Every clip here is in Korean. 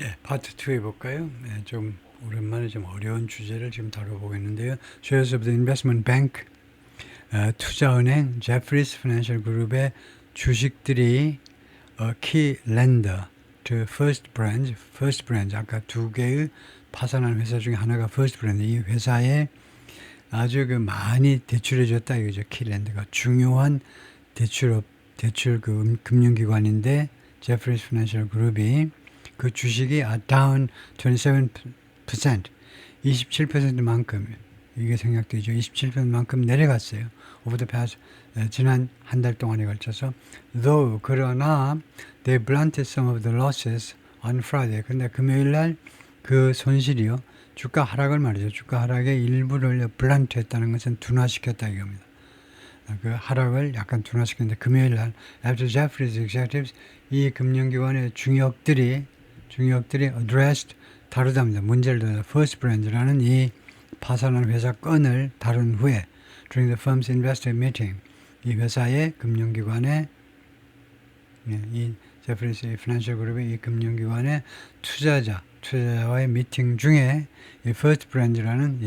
예, 파트 2 해볼까요? 예, 좀 오랜만에 좀 어려운 주제를 지금 다뤄보겠는데요. Shares of the Investment Bank, 투자은행 제프리스 파이낸셜 그룹의 주식들이 key lender to First Branch 아까 두 개의 파산한 회사 중에 하나가 First Branch 이 회사에 아주 그 많이 대출해줬다 이거죠. key lender가 중요한 대출 금융기관인데 제프리스 파이낸셜 그룹이 그 주식이 down 27%, 27%만큼 이게 생각되죠. 27%만큼 내려갔어요. Over the past 지난 한 달 동안에 걸쳐서 though 그러나 they blunted some of the losses on Friday. 근데 금요일 날 그 손실이요. 주가 하락을 말이죠. 주가 하락의 일부를 블란트했다는 것은 둔화시켰다 이겁니다. 그 하락을 약간 둔화시켰는데 금요일 날 after Jefferies executives 이 금융기관의 중역들이 addressed 다루답니다. 문제를 다루다 First Brand라는 이 파산한 회사 건을 다룬 후에 during the firm's investor meeting 이 회사의 금융기관의 이 제프리스 파이낸셜 그룹의 이 금융기관의 투자자와의 미팅 중에 이 First Brand라는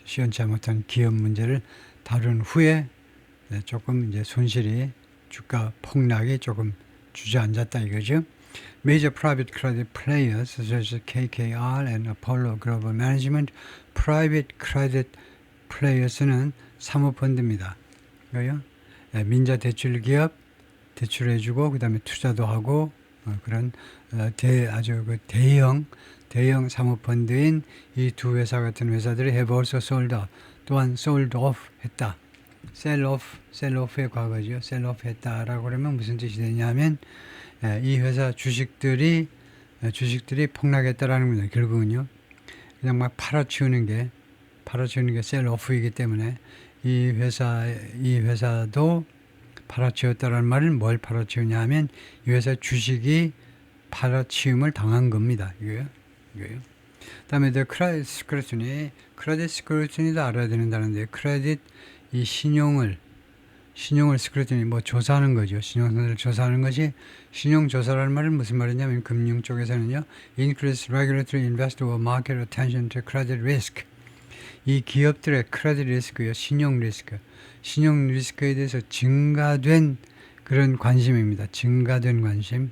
시원치 못한 기업 문제를 다룬 후에 조금 이제 손실이 주가 폭락이 조금 주저앉았다 이거죠. Major private credit players such as KKR and Apollo Global Management, private credit players는 사모펀드입니다. 그래요? 민자 대출 기업 대출해주고 그 다음에 투자도 하고 그런 아주 그 대형 사모펀드인 이 두 회사 같은 회사들이 have also sold out 또한 sold off 했다. sell off의 과거죠. sell off 했다라고 그러면 무슨 뜻이 되냐면 이 회사 주식들이 폭락했다라는 겁니다. 결국은요. 그냥 막 팔아치우는 게 sell off이기 때문에 이 회사도 팔아치웠다라는 말은 뭘 팔아치우냐 하면 이 회사 주식이 팔아치움을 당한 겁니다. 이거요. 다음에 the credit scrutiny도 알아야 된다는데 credit 이 신용을 스크루티니 조사하는 거죠. 신용을 조사하는 것이 신용조사라는 말은 무슨 말이냐면 금융 쪽에서는요. Increase regulatory investor or market attention to credit risk. 이 기업들의 크레딧 리스크요. 신용 리스크에 대해서 증가된 그런 관심입니다. 증가된 관심.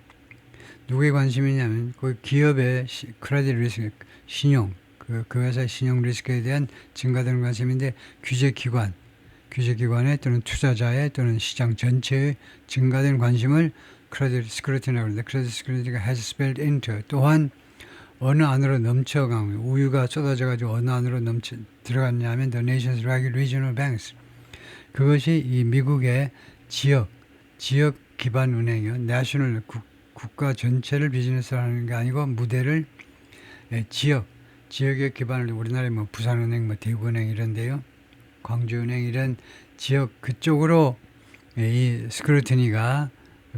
누구의 관심이냐면 그 기업의 크레딧 리스크, 신용, 그 회사의 신용 리스크에 대한 증가된 관심인데 규제기관의 또는 투자자의 또는 시장 전체의 증가된 관심을 크레딧 스크루티니라고 하는데 크레딧 스크루티니가 has spilled into 또한 어느 안으로 넘쳐가면 우유가 쏟아져가지고 어느 안으로 들어갔냐면 the nation's regional banks 그것이 이 미국의 지역 기반 은행이요. 내셔널 국가 전체를 비즈니스를 하는 게 아니고 무대를 지역의 기반을 우리나라의 부산은행, 대구은행 이런데요. 광주은행 이런 지역 그쪽으로 이 스크루티니가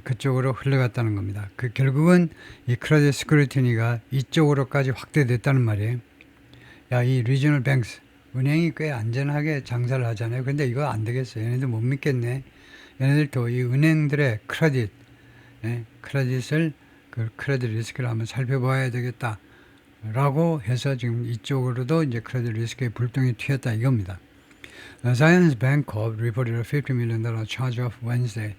그쪽으로 흘러갔다는 겁니다. 결국은 이 크레딧 스크루티니가 이쪽으로까지 확대됐다는 말이에요. 이 리저널 뱅스 은행이 꽤 안전하게 장사를 하잖아요. 근데 이거 안 되겠어요. 얘네들 못 믿겠네. 얘네들도 이 은행들의 크레딧을 크레딧 리스크를 한번 살펴봐야 되겠다. 라고 해서 지금 이쪽으로도 이제 크레딧 리스크의 불똥이 튀었다 이겁니다. Zions Bancorp reported a $50 million charge-off Wednesday.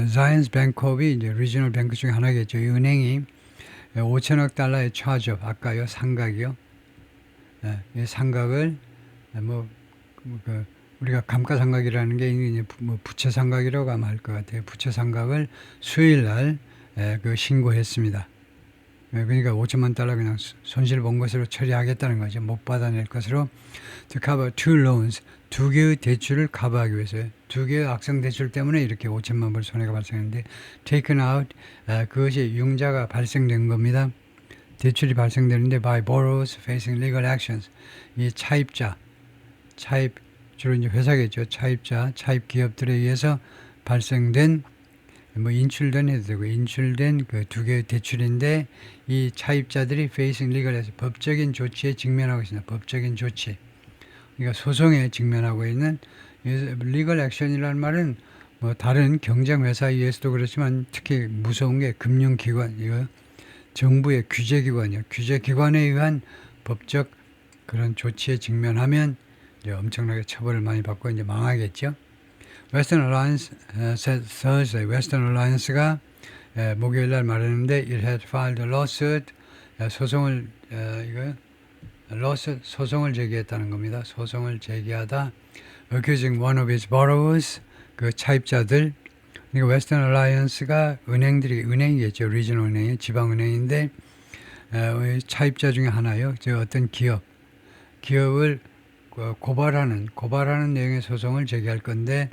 Zions Bancorp이 이제 리저널 뱅크 중에 하나겠죠. 이 은행이 5천억 달러의 charge-off, 아까요 상각이요. 이 상각을 우리가 감가상각이라는 게 이제 부채 상각이라고 하면 할 것 같아요. 부채 상각을 수요일 날 신고했습니다. 그러니까 5천만 달러 그냥 손실 본 것으로 처리하겠다는 거죠. 못 받아낼 것으로 to cover two loans 두 개의 대출을 커버하기 위해서요. 두 개의 악성 대출 때문에 이렇게 5천만 불 손해가 발생했는데 taken out 그것이 융자가 발생된 겁니다. 대출이 발생되는데 by borrowers facing legal actions 이 차입 주로 이제 회사겠죠. 차입 기업들에 의해서 발생된 인출된 해도 되고 인출된 그 두 개의 대출인데 이 차입자들이 facing legal에서 법적인 조치에 직면하고 있습니다. 법적인 조치. 그러니까 소송에 직면하고 있는 legal action이라는 말은 뭐 다른 경쟁 회사에 의해서도 그렇지만 특히 무서운 게 금융기관, 이거 정부의 규제기관이요. 규제기관에 의한 법적 그런 조치에 직면하면 이제 엄청나게 처벌을 많이 받고 이제 망하겠죠. 웨스턴 얼라이언스, Thursday, 웨스턴 얼라이언스가 목요일 날 말했는데 it had filed a lawsuit, 소송을 소송을 제기했다는 겁니다. 소송을 제기하다 accusing one of its borrowers, 그 차입자들, 그러니까 웨스턴 얼라이언스가 은행이겠죠. 리저널 은행이 지방은행인데 차입자 중에 하나요. 저 어떤 기업을 고발하는 내용의 소송을 제기할 건데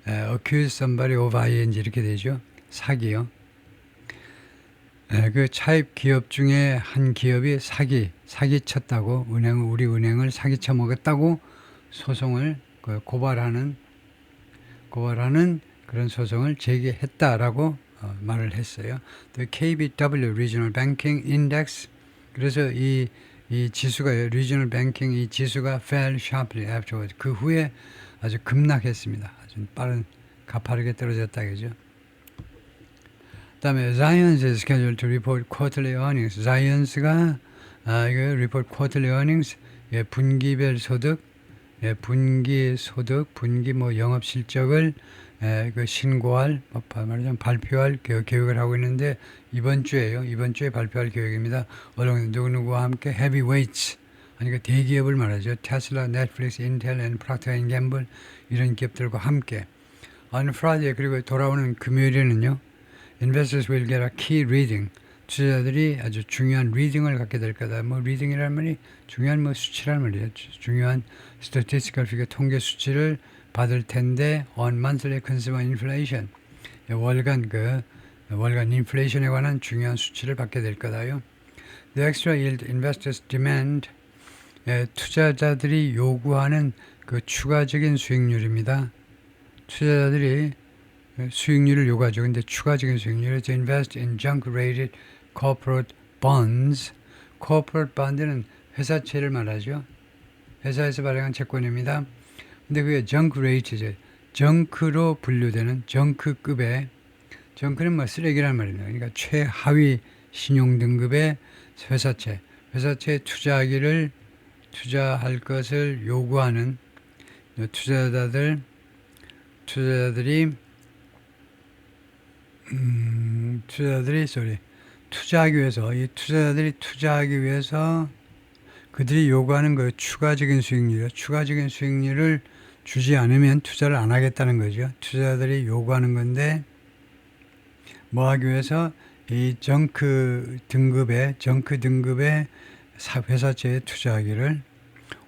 accuse somebody of ing 이렇게 되죠. 사기요. 그 차입 기업 중에 한 기업이 사기쳤다고 우리 은행을 사기쳐 먹었다고 소송을 고발하는 그런 소송을 제기했다라고 말을 했어요. The KBW Regional Banking Index, 그래서 이 지수가요, Regional Banking 이 지수가 fell sharply afterwards. 그 후에 아주 급락했습니다. 아주 가파르게 떨어졌다 그죠. 그다음에 Zions is scheduled to report quarterly earnings. Zions가 이거 report quarterly earnings, 분기별 소득, 분기 뭐 영업 실적을 그 신고할, 말하자면 발표할 계획을 하고 있는데 이번 주에 발표할 계획입니다. 누구누구와 함께 heavyweights, 그러니까 대기업을 말하죠. 테슬라, 넷플릭스, 인텔, 프록터 앤 갬블 이런 기업들과 함께 on Friday, 그리고 돌아오는 금요일에는요. Investors will get a key reading. 투자자들이 아주 중요한 리딩을 갖게 될 거다. 뭐 리딩이라는 말이 중요한 뭐 수치라는 말이죠. 중요한 statistical figure 통계 수치를 받을 텐데 on monthly consumer inflation, 월간 인플레이션에 관한 중요한 수치를 받게 될 거다요. The extra yield investors demand, 투자자들이 요구하는 그 추가적인 수익률입니다. 투자자들이 수익률을 요구하죠. 근데 추가적인 수익률을 to invest in junk rated corporate bonds. corporate bond는 회사채를 말하죠. 회사에서 발행한 채권입니다. 근데 그게 junk rate죠. 정크로 분류되는 정크급의, 정크는 뭐 쓰레기란 말입니다. 그러니까 최하위 신용 등급의 회사채 투자할 것을 요구하는 투자자들이 투자하기 위해서 그들이 요구하는 그 추가적인 수익률을 주지 않으면 투자를 안 하겠다는 거죠. 투자자들이 요구하는 건데 뭐 하기 위해서 이 정크 등급의 회사채에 투자하기를.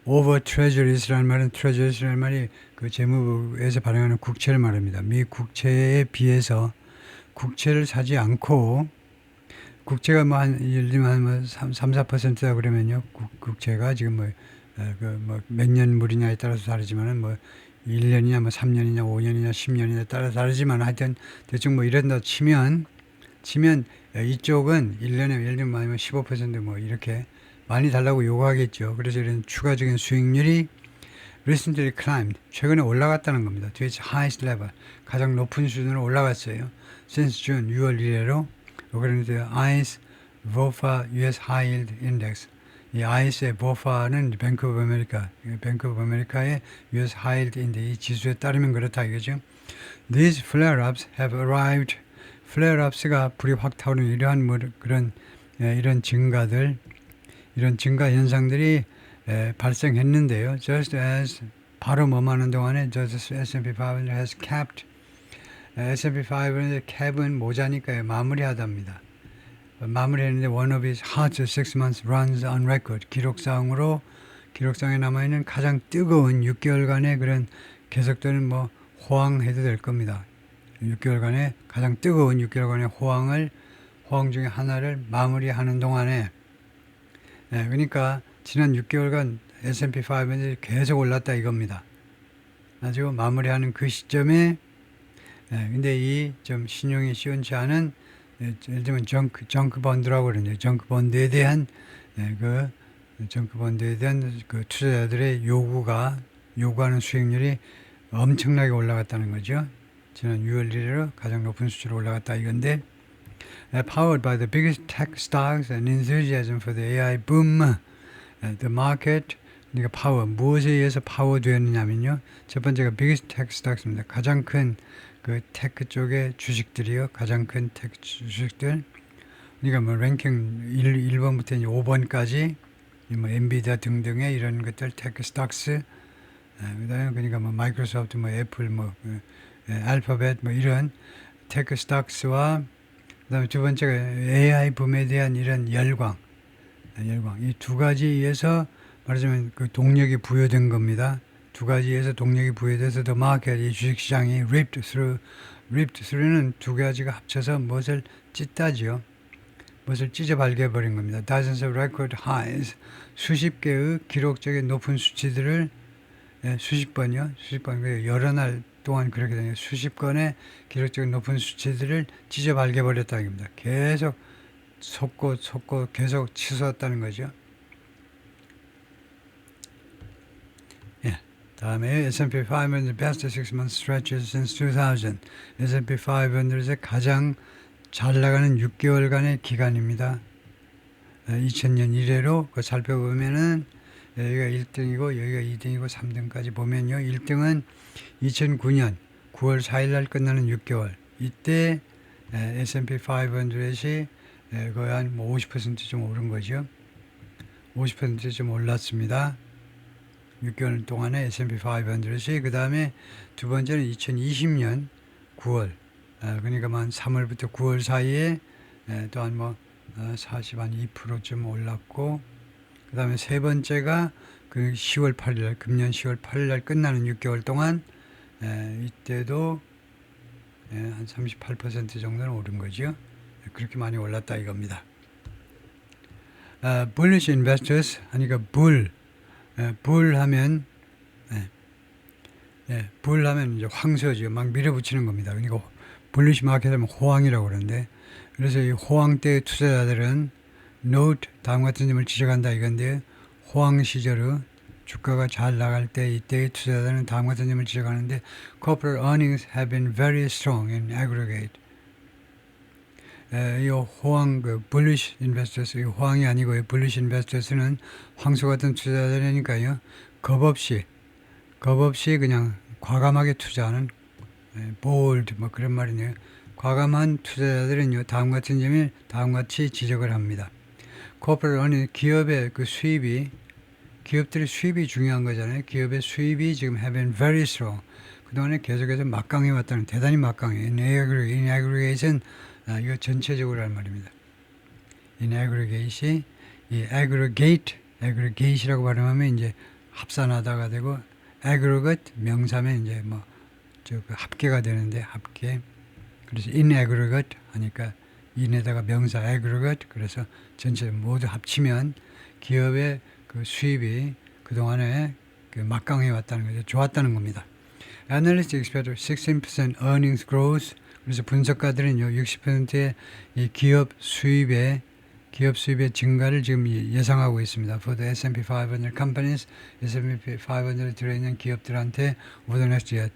over treasuries,라는 말이 그 재무부에서 발행하는 국채를 말합니다. 미 국채에 비해서 국채를 사지 않고, 국채가 뭐 예를 들면 3-4%다 그러면요. 국채가 지금 몇 년물이냐에 따라서 다르지만은 1년이냐 3년이냐 5년이냐 10년이냐 따라 다르지만 하여튼 대충 이런다 치면 이쪽은 1년에 예를 들면 15% 이렇게 많이 달라고 요구하겠죠. 그래서 이런 추가적인 수익률이 recently climbed, 최근에 올라갔다는 겁니다. to its highest level, 가장 높은 수준으로 올라갔어요. since June, 6월 이래로. 그런데 ICE VOFA US High Yield Index, 이 ICE의 VOFA는 뱅크 오브 아메리카의 US High Yield Index, 이 지수에 따르면 그렇다 이거죠. These flare-ups have arrived. flare-ups가 불이 확 타오르는 이런 증가 현상들이 발생했는데요. Just as, 바로 뭐하는 동안에 just S&P 500 has capped, S&P 500의 캡은 모자니까요. 마무리하답니다. 마무리했는데 one of its hottest 6 months runs on record. 기록상에 남아있는 가장 뜨거운 6개월간의 그런 계속되는 호황해도 될 겁니다. 6개월간의 가장 뜨거운 6개월간의 호황 중에 하나를 마무리하는 동안에, 그러니까 지난 6개월간 S&P 500이 계속 올랐다 이겁니다. 가지고 마무리하는 그 시점에, 근데 이 좀 신용이 시원치 않은, 예를 들면 정크 번드라고 그러는데, 정크 번드에 대한 그 투자자들의 요구하는 수익률이 엄청나게 올라갔다는 거죠. 지난 6월 1일로 가장 높은 수치로 올라갔다 이건데 powered by the biggest tech stocks and enthusiasm for the AI boom, the market 그러니까 파워 무엇에 의해서 파워되었느냐면요. 첫 번째가 biggest tech stocks입니다. 가장 큰 그 테크 쪽의 주식들이요. 가장 큰 테크 주식들. 그러니까 뭐 랭킹 1번부터 이제 5번까지 뭐 엔비디아 등등의 이런 것들 테크 스톡스. 그다음에 그러니까 뭐 마이크로소프트, 뭐 애플, 뭐 알파벳 뭐 이런 테크 스톡스와 그다음에 두 번째가 AI 붐에 대한 이런 열광 이 두 가지에서 말하자면 그 동력이 부여된 겁니다. 두 가지에서 동력이 부여돼서 the market 이 주식시장이 ripped through는 두 가지가 합쳐서 무엇을 찢다지요. 무엇을 찢어 발견해버린 겁니다. Dozens of record highs 수십 개의 기록적인 높은 수치들을 수십 번 여러 날 동안 그렇게 되는 수십 건의 기록적인 높은 수치들을 찢어 발견해버렸다는 겁니다. 계속 속고 계속 치솟았다는 거죠. 다음에 S&P 500 best 6-month stretches since 2000. S&P 500의 가장 잘 나가는 6개월간의 기간입니다. 2000년 이래로 그 살펴보면은 여기가 1등이고 여기가 2등이고 3등까지 보면요. 1등은 2009년 9월 4일 날 끝나는 6개월. 이때 S&P 500이 거의 한 50%좀 오른 거죠. 50%좀 올랐습니다. 6개월 동안에 S&P 500이 그 다음에 두 번째는 2020년 9월 그러니까 한 3월부터 9월 사이에 또한 뭐 42%좀 올랐고 그 다음에 세 번째가 그 10월 8일 금년 10월 8일 날 끝나는 6개월 동안 이때도 한 38% 정도는 오른 거죠. 그렇게 많이 올랐다 이겁니다. bullish investors 하니까 불 하면 이제 황소죠. 막 밀어붙이는 겁니다. 그러니까 bullish 마켓 하면 호황이라고 그러는데 그래서 이 호황 때 투자자들은 note 다음 같은 점을 지적한다 이건데 호황 시절의 주가가 잘 나갈 때 이때의 투자자들은 다음 같은 점을 지적하는데 corporate earnings have been very strong in aggregate. 이 호황 그 bullish investors, 호황이 아니고 bullish investors는 황소 같은 투자자들이니까요. 겁 없이 그냥 과감하게 투자하는 bold 뭐 그런 말이네요. 과감한 투자자들은요. 다음 같이 지적을 합니다. corporate earnings 기업의 그 기업들의 수입이 중요한 거잖아요. 기업의 수입이 지금 have been very strong. 그동안에 계속해서 막강해 왔다는 대단히 막강해. in aggregate은 이거 전체적으로 할 말입니다. in aggregate이 이 aggregate이라고 발음하면 이제 합산하다가 되고 aggregate 명사면 이제 뭐 저 합계가 되는데 합계. 그래서 in aggregate 하니까 in에다가 명사 aggregate 그래서 전체 모두 합치면 기업의 그 수입이 그동안에 그 막강해 왔다는 거죠. 좋았다는 겁니다. Analysts expect 16% earnings growth. 그래서 분석가들은요, 60%의 이 기업 수입의 증가를 지금 예상하고 있습니다. For the S&P 500 companies, S&P 500에 들어있는 기업들한테 over the next year,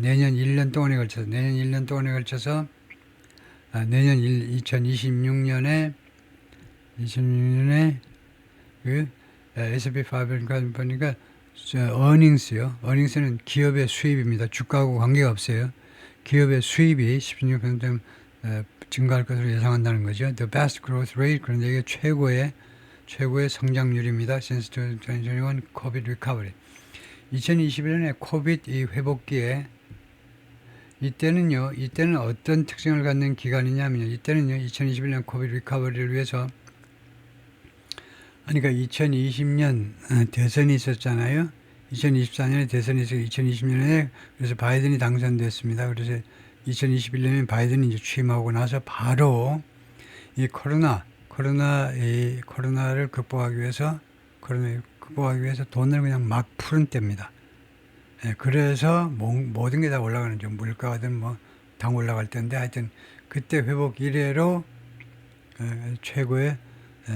내년 1년 동안에 걸쳐서 내년 2026년에 그 S&P 500 보니까 earnings는 기업의 수입입니다. 주가하고 관계가 없어요. 기업의 수입이 16% 증가할 것으로 예상한다는 거죠. The best growth rate 그런데 이게 최고의 성장률입니다. Since 2021 COVID recovery. 2021년에 코비드 이 회복기에 이때는 어떤 특징을 갖는 기간이냐면요. 이때는요 2021년 코비드 리커버리를 위해서 그러니까 2020년 대선이 있었잖아요. 2024년에 대선이 있어서 2020년에 그래서 바이든이 당선됐습니다. 그래서 2021년에 바이든이 이제 취임하고 나서 바로 이 코로나를 극복하기 위해서 돈을 그냥 막 푸는 때입니다. 그래서 모든 게 다 올라가는 좀 물가든 뭐 당 올라갈 때인데 하여튼 그때 회복 이래로 최고의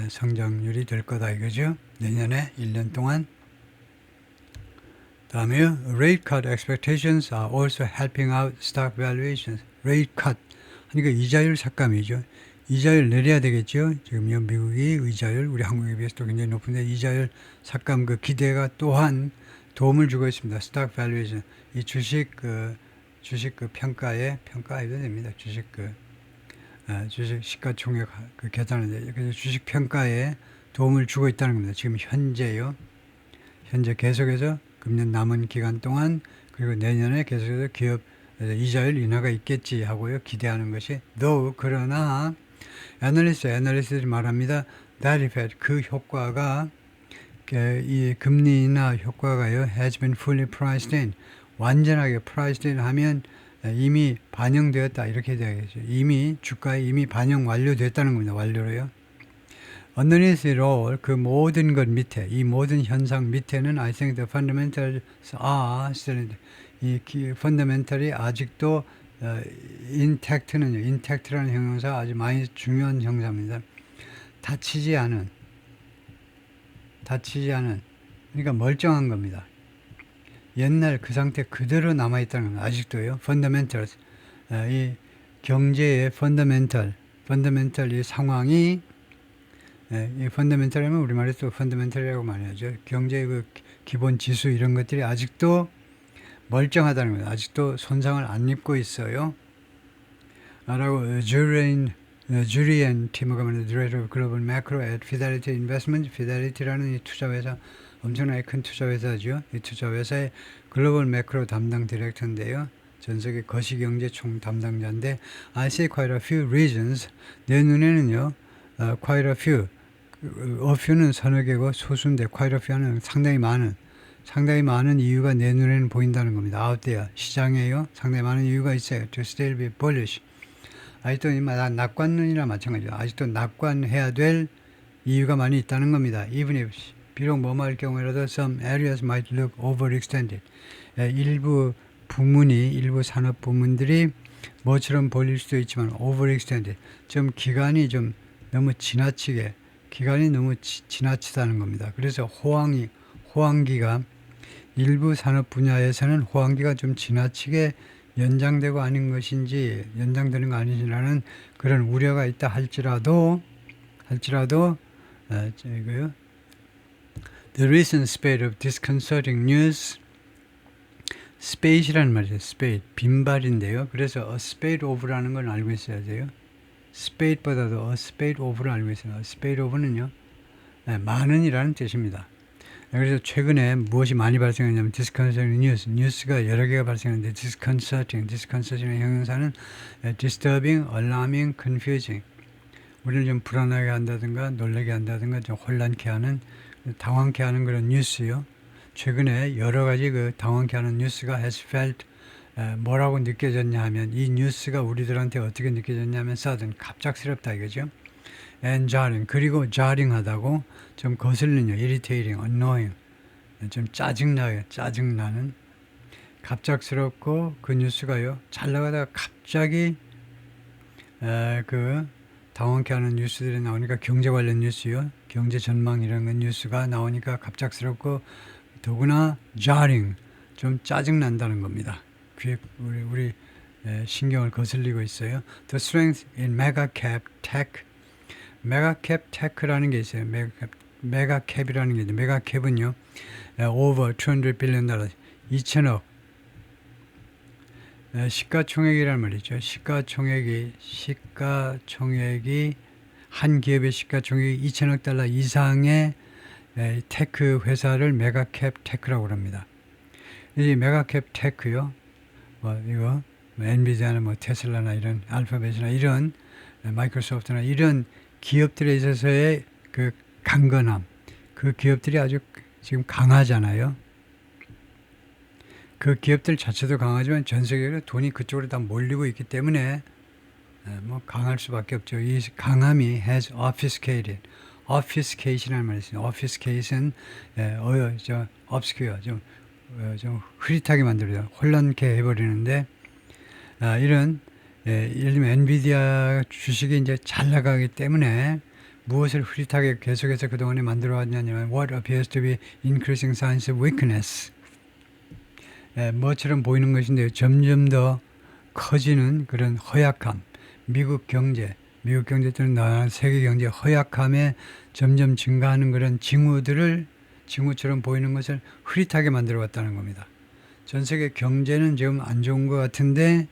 성장률이 될 거다 이거죠. 내년에 1년 동안. 다음에 rate cut expectations are also helping out stock valuations. rate cut 그러니까 이자율 삭감이죠. 이자율 내려야 되겠죠. 지금 미국이 의자율 우리 한국에 비해서도 굉장히 높은데 이자율 삭감 그 기대가 또한 도움을 주고 있습니다. stock valuation 이 주식 그 평가해도 됩니다. 주식 시가총액 그 계산을 그래서 주식 평가에 도움을 주고 있다는 겁니다. 지금 현재요. 현재 계속해서 금년 남은 기간 동안 그리고 내년에 계속해서 기업 이자율 인하가 있겠지 하고요. 기대하는 것이 though 그러나 애널리스트들이 말합니다. that effect 그 효과가 이 금리 인하 효과가요. has been fully priced in 완전하게 priced in 하면 이미 반영되었다 이렇게 되겠죠. 이미 주가에 이미 반영 완료됐다는 겁니다. 완료로요. underneath it all 그 모든 것 밑에 이 모든 현상 밑에는 I think the fundamentals are still 이 fundamental이 아직도 intact라는 형용사 아주 많이 중요한 형사입니다. 다치지 않은 그러니까 멀쩡한 겁니다. 옛날 그 상태 그대로 남아있다는 겁니다. 아직도요. fundamentals 이 경제의 fundamental 이 상황이 이 펀더멘탈이면 우리말에서 펀더멘탈이라고 말하죠. 경제의 그 기본 지수 이런 것들이 아직도 멀쩡하다는 거예요. 아직도 손상을 안 입고 있어요. 라고 주리엔 티머가 말하는 Director of Global Macro at Fidelity Investment. Fidelity라는 이 투자회사 엄청나게 큰 투자회사죠. 이 투자회사의 글로벌 매크로 담당 디렉터인데요. 전 세계 거시경제 총 담당자인데 I see quite a few reasons. 내 눈에는요. quite a few a few는 서너 개고 소수인데 quite a few는 상당히 많은 이유가 내 눈에는 보인다는 겁니다. out there 시장에요. 상당히 많은 이유가 있어요. to still be bullish. 아직도 낙관론이나 마찬가지죠. 아직도 낙관해야 될 이유가 많이 있다는 겁니다. even if 비록 뭐뭐할 경우에라도 some areas might look overextended. 일부 산업 부문들이 뭐처럼 보일 수도 있지만 overextended. 좀 기간이 좀 너무 지나치다는 겁니다. 그래서 호황기가 일부 산업 분야에서는 호황기가 좀 지나치게 연장되는 거 아닌지라는 그런 우려가 있다 할지라도 이거요. The recent spate of disconcerting news spade이라는 말이죠. spade 빈발인데요. 그래서 a spade of라는 걸 알고 있어야 돼요. spade보다도 a spade of를 알고 있어요. a spade of는요. 많은이라는 뜻입니다. 그래서 최근에 무엇이 많이 발생했냐면 disconcerting 뉴스가 여러 개가 발생했는데 disconcerting의 형용사는 disturbing, alarming, confusing. 우리를 좀 불안하게 한다든가 놀라게 한다든가 좀 혼란케 하는 당황케 하는 그런 뉴스요. 최근에 여러 가지 그 당황케 하는 뉴스가 has felt 뭐라고 느껴졌냐 하면 이 뉴스가 우리들한테 어떻게 느껴졌냐면 sudden 갑작스럽다 이거죠. and jarring 그리고 jarring하다고 좀 거슬리냐 irritating, annoying 좀 짜증나는 갑작스럽고 그 뉴스가요 잘 나가다가 갑자기 그 당황케 하는 뉴스들이 나오니까 경제 관련 뉴스요 경제 전망 이런 건 뉴스가 나오니까 갑작스럽고 더구나 jarring 좀 짜증난다는 겁니다. 귀에 우리 신경을 거슬리고 있어요. The strength in mega cap tech 메가캡 테크라는 게 있어요. 메가캡이라는 게 있는데 메가캡은요. over $200 billion 2천억 시가총액이란 말이죠. 시가총액이 한 기업의 시가총액이 2천억 달러 이상의 테크 회사를 메가캡 테크라고 합니다. 이 메가캡 테크요. 이거 엔비디아나 테슬라나 이런 알파벳이나 이런 마이크로소프트나 이런 기업들에 있어서의 그 강건함, 그 기업들이 아주 지금 강하잖아요. 그 기업들 자체도 강하지만 전 세계적으로 돈이 그쪽으로 다 몰리고 있기 때문에 강할 수밖에 없죠. 이 강함이 has obfuscated. obfuscate이라는 말이 있어요. obfuscate은 obscure, 좀 흐릿하게 만들어요. 혼란케 해버리는데 이런 예를 들면 엔비디아 주식이 이제 잘 나가기 때문에 무엇을 흐릿하게 계속해서 그동안에 만들어 왔냐면 what appears to be increasing signs of weakness. 뭐처럼 보이는 것인데요. 점점 더 커지는 그런 허약함, 미국 경제 또는 세계 경제 허약함에 점점 증가하는 그런 징후처럼 보이는 것을 흐릿하게 만들어 왔다는 겁니다. 전 세계 경제는 지금 안 좋은 것 같은데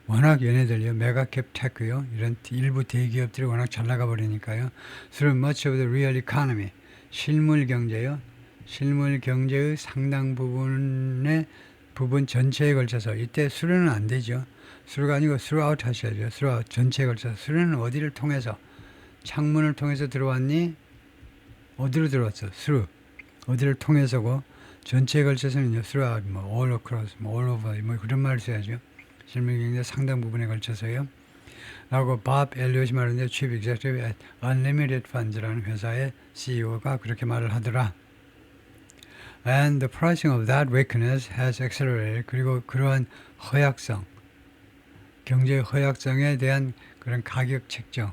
워낙 얘네들요, 메가캡 테크요, 이런 일부 대기업들이 워낙 잘 나가 버리니까요. Through much of the real economy, 실물 경제요, 실물 경제의 상당 부분 전체에 걸쳐서, 이때 수료는 안 되죠. 수료가 아니고 throughout 하셔야죠. throughout, 전체에 걸쳐서. 수료는 어디를 통해서, 창문을 통해서 들어왔니? 어디로 들어왔어? through. 어디를 통해서고, 전체에 걸쳐서는요, throughout, 뭐 all across, 뭐 all over, 뭐 그런 말을 써야죠. 실물 경제 상당 부분에 걸쳐서요. 라고 밥 엘리엇이 말하는데, Chief Executive at Unlimited Funds라는 회사의 CEO가 그렇게 말을 하더라. And the pricing of that weakness has accelerated. 그리고 그러한 허약성, 경제의 허약성에 대한 그런 가격 책정,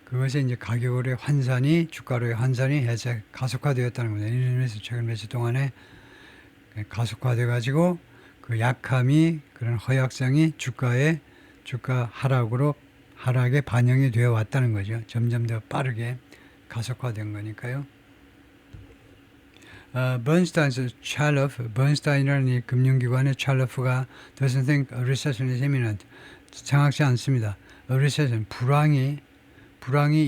그것에 이제 가격으로의 환산이, 주가로의 환산이 가속화되었다는 겁니다. 일본에서 최근 며칠 동안에 가속화돼 가지고 그 약함이, 그런 허약성이 주가 하락에 반영이 되어 왔다는 거죠. 점점 더 빠르게 가속화된 거니까요. 번스타인이라는 이 금융기관의 찰러프가 doesn't think a recession is imminent. 정확치 않습니다. A recession, 불황이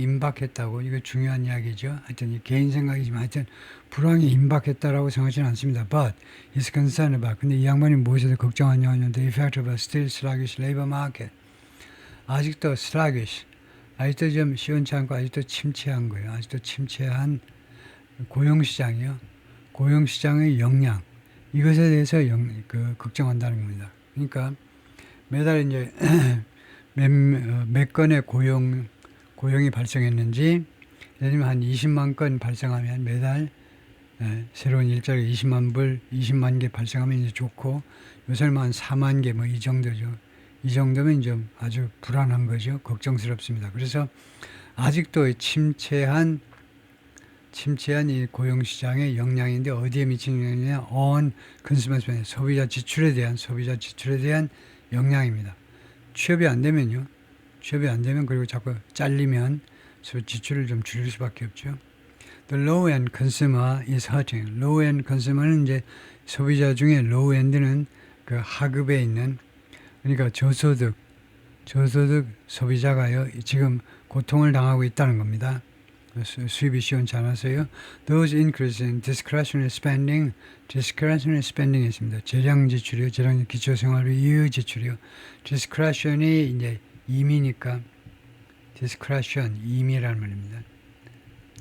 임박했다고, 이거 중요한 이야기죠. 하여튼 이 개인 생각이지만 하여튼 불황이 임박했다라고 생각하지는 않습니다. But he's concerned about. 근데 이 양반이 무엇에서 걱정하냐 하면 the effect of a still sluggish labor market. 아직도 sluggish, 아직도 좀 시원치 않고 아직도 침체한 거예요. 아직도 침체한 고용시장이요. 고용시장의 영향, 이것에 대해서 걱정한다는 겁니다. 그러니까 매달 이제 몇 건의 고용이 발생했는지, 예를 들면 한 20만 건 발생하면 매달 새로운 일자리 20만 개 발생하면 이제 좋고, 요새는 한 4만 개 뭐 이 정도죠. 이 정도면 좀 아주 불안한 거죠. 걱정스럽습니다. 그래서 아직도 침체한 이 고용시장의 영향인데, 어디에 미치는 영향이냐? on consumer spending, 소비자 지출에 대한 영향입니다. 취업이 안 되면 그리고 자꾸 잘리면 지출을 좀 줄일 수밖에 없죠. The low-end consumer is hurting. low-end consumer는 이제 소비자 중에 low-end는 그 하급에 있는, 그러니까 저소득 소비자가요, 지금 고통을 당하고 있다는 겁니다. 수입이 시원치 않아서요. Those increase in discretionary spending 있습니다. 재량 지출이요. 기초생활비 이의 지출이요. discretion이 이제 임의니까 discretion, 임의라는 말입니다.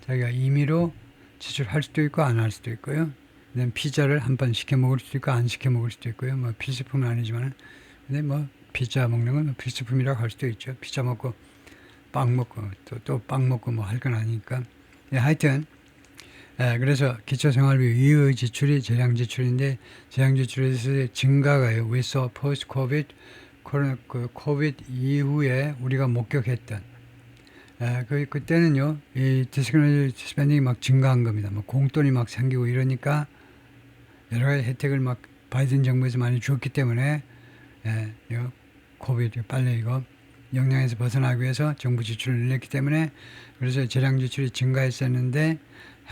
자기가 임의로 지출할 수도 있고 안 할 수도 있고요. 그다음 피자를 한 번 시켜 먹을 수도 있고 안 시켜 먹을 수도 있고요. 뭐 필수품은 아니지만, 근데 뭐 피자 먹는 건 필수품이라고 할 수도 있죠. 피자 먹고 빵 먹고 또 빵 먹고 뭐 할 건 아니니까. 하여튼 그래서 기초생활비 이의 지출이 재량 지출인데, 재량 지출에서 증가가요. We saw post-COVID, 코비드 이후에 우리가 목격했던 그때는요, 이 디스크리미네이션 스펜딩이 막 증가한 겁니다. 뭐 공돈이 막 생기고 이러니까 여러 가지 혜택을 막 바이든 정부에서 많이 줬기 때문에 코비드 빨리 이거 영향에서 벗어나기 위해서 정부 지출을 늘렸기 때문에, 그래서 재량 지출이 증가했었는데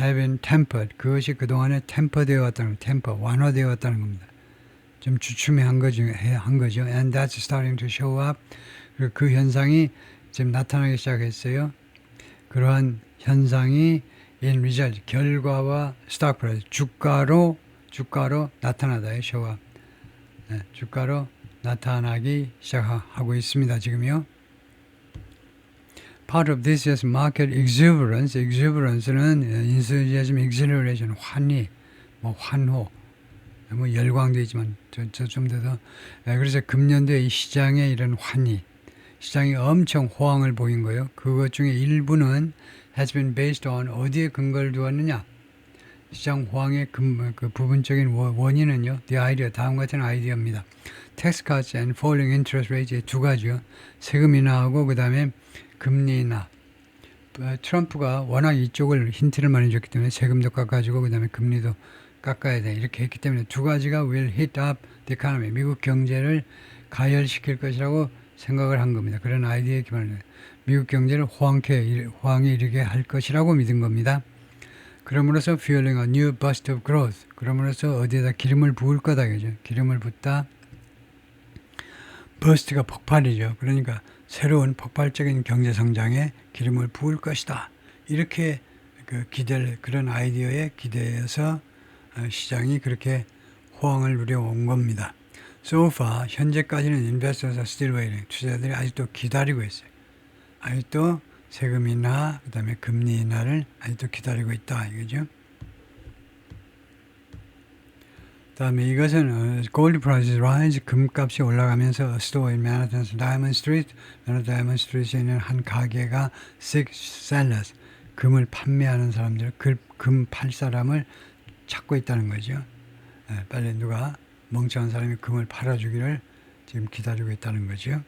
have been tempered, 그것이 그동안에 완화되어 왔다는 겁니다. 좀 주춤해 거죠. And that's starting to show up. 그리고 그 현상이 지금 나타나기 시작했어요. 그러한 현상이 in result, 결과와 stock price, 주가로 나타나다. show up. 주가로 나타나기 시작하고 있습니다. 지금요. Part of this is market exuberance. exuberance는 enthusiasm, exhilaration, 환희, 뭐 환호, 뭐 열광도 있지만 좀 더. 그래서 금년도에 이 시장에 이런 환희, 시장이 엄청 호황을 보인 거예요. 그것 중에 일부는 has been based on, 어디에 근거를 두었느냐? 시장 호황의 그 부분적인 원인은요, the idea, 다음과 같은 아이디어입니다. tax cuts and falling interest rates, 두 가지요. 세금 인하하고 그 다음에 금리 인하. 트럼프가 워낙 이쪽을 힌트를 많이 줬기 때문에 세금도 깎아주고 그 다음에 금리도 깎아야 돼. 이렇게 했기 때문에 두 가지가 will hit up the economy. 미국 경제를 가열시킬 것이라고 생각을 한 겁니다. 그런 아이디어에 기반을 미국 경제를 호황에 이르게 할 것이라고 믿은 겁니다. 그럼으로써 fueling a new burst of growth. 그럼으로써 어디에다 기름을 부을 거다. 그죠? 기름을 붓다. burst가 폭발이죠. 그러니까 새로운 폭발적인 경제 성장에 기름을 부을 것이다. 이렇게 그런 아이디어에 기대해서 시장이 그렇게 호황을 누려온 겁니다. So far, 현재까지는 investors are still waiting. 투자자들이 아직도 기다리고 있어요. 아직도 세금 인하, 그 다음에 금리 인하를 아직도 기다리고 있다. 이거죠. 그 다음에 이것은 gold prices rise, 금값이 올라가면서 a store in Manhattan's Diamond Street, Diamond Street에 있는 한 가게가 six sellers, 금을 판매하는 사람들, 금 팔 사람을 찾고 있다는 거죠. 빨리 누가 멍청한 사람이 금을 팔아주기를 지금 기다리고 있다는 거죠.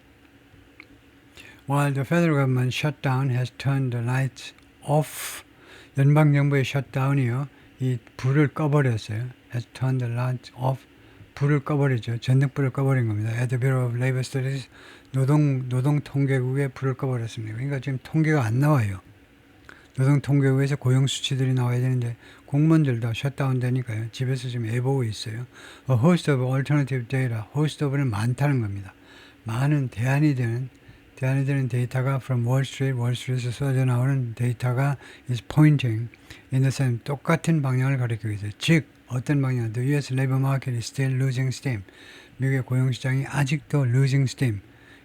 While the federal government shutdown has turned the lights off, 연방정부의 셧다운이요, 이 불을 꺼버렸어요. Has turned the lights off, 불을 꺼버리죠. 전등불을 꺼버린 겁니다. At the Bureau of Labor Studies, 노동통계국에 불을 꺼버렸습니다. 그러니까 지금 통계가 안 나와요. 노동통계국에서 고용 수치들이 나와야 되는데 공무원들도 셧다운 되니까요. 집에서 지금 애 보고 있어요. A host of alternative data, host of는 많다는 겁니다. 많은 대안이 되는 데이터가 from Wall Street에서 쏟아 나오는 데이터가 is pointing in the same 똑같은 방향을 가리키고 있어요. 즉 어떤 방향? The U.S. labor market is still losing steam. 미국의 고용시장이 아직도 losing steam,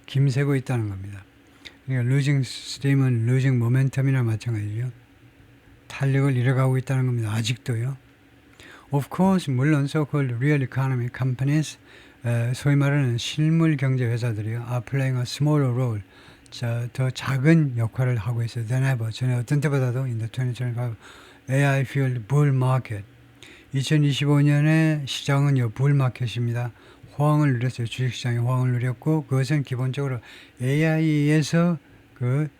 김새고 있다는 겁니다. 그러니까 losing steam은 losing momentum이나 마찬가지죠. 탄력을 잃어가고 있다는 겁니다. 아직도요. Of course, 물론 so-called real economy companies, 소위 말하는 실물 경제 회사들이요, are playing a smaller role. 더 작은 역할을 하고 있어요. than ever. 전에 어떤 때보다도 in the 2025 AI-fueled bull market. 2025년에 시장은요, bull market입니다. 호황을 누렸어요. 주식시장이 호황을 누렸고, 그것은 기본적으로 AI에서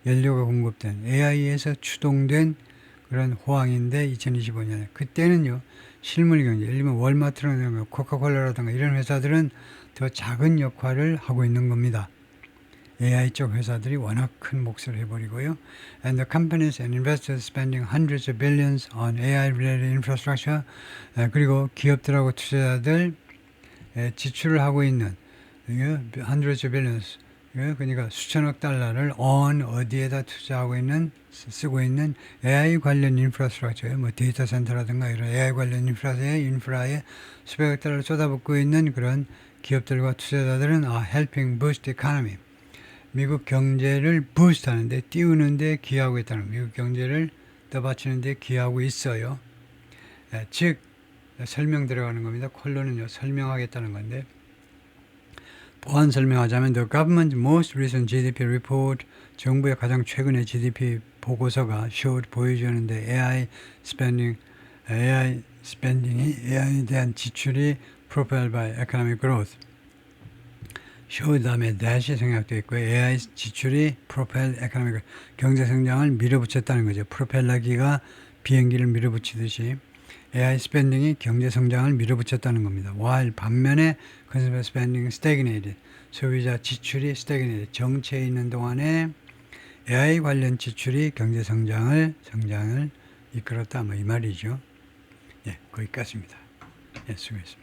연료가 공급된, AI에서 추동된 그런 호황인데, 2025년에. 그때는요, 실물 경제, 예를 들면 월마트라든가 코카콜라라든가 이런 회사들은 더 작은 역할을 하고 있는 겁니다. AI 쪽 회사들이 워낙 큰 몫을 해버리고요. And the companies and investors spending hundreds of billions on AI-related infrastructure. 그리고 기업들하고 투자자들 지출을 하고 있는 hundreds of billions, 그러니까 수천억 달러를 어디에다 쓰고 있는 AI 관련 인프라스트럭처, 뭐 데이터 센터라든가 이런 AI 관련 인프라에 수백억 달러를 쏟아붓고 있는 그런 기업들과 투자자들은 helping boost the economy. 미국 경제를 부스트하는데, 띄우는데 기여하고 있다는 거예요. 미국 경제를 떠받치는데 기여하고 있어요. 즉 설명 들어가는 겁니다. 콜론은요, 설명하겠다는 건데, 보안 설명하자면 the government's most recent GDP report, 정부의 가장 최근의 GDP 보고서가 보여주는데 AI에 대한 지출이 propelled by economic growth. 다음에 that이 생략되어 있고요. AI 지출이 propel economic 경제 성장을 밀어붙였다는 거죠. 프로펠러기가 비행기를 밀어붙이듯이 AI 스펜딩이 경제 성장을 밀어붙였다는 겁니다. while 반면에 consumer spending stagnated, 소비자 지출이 stagnated, 정체해 있는 동안에 AI 관련 지출이 경제 성장을 이끌었다. 이 말이죠. 예, 거기까지입니다. 예, 수고했습니다.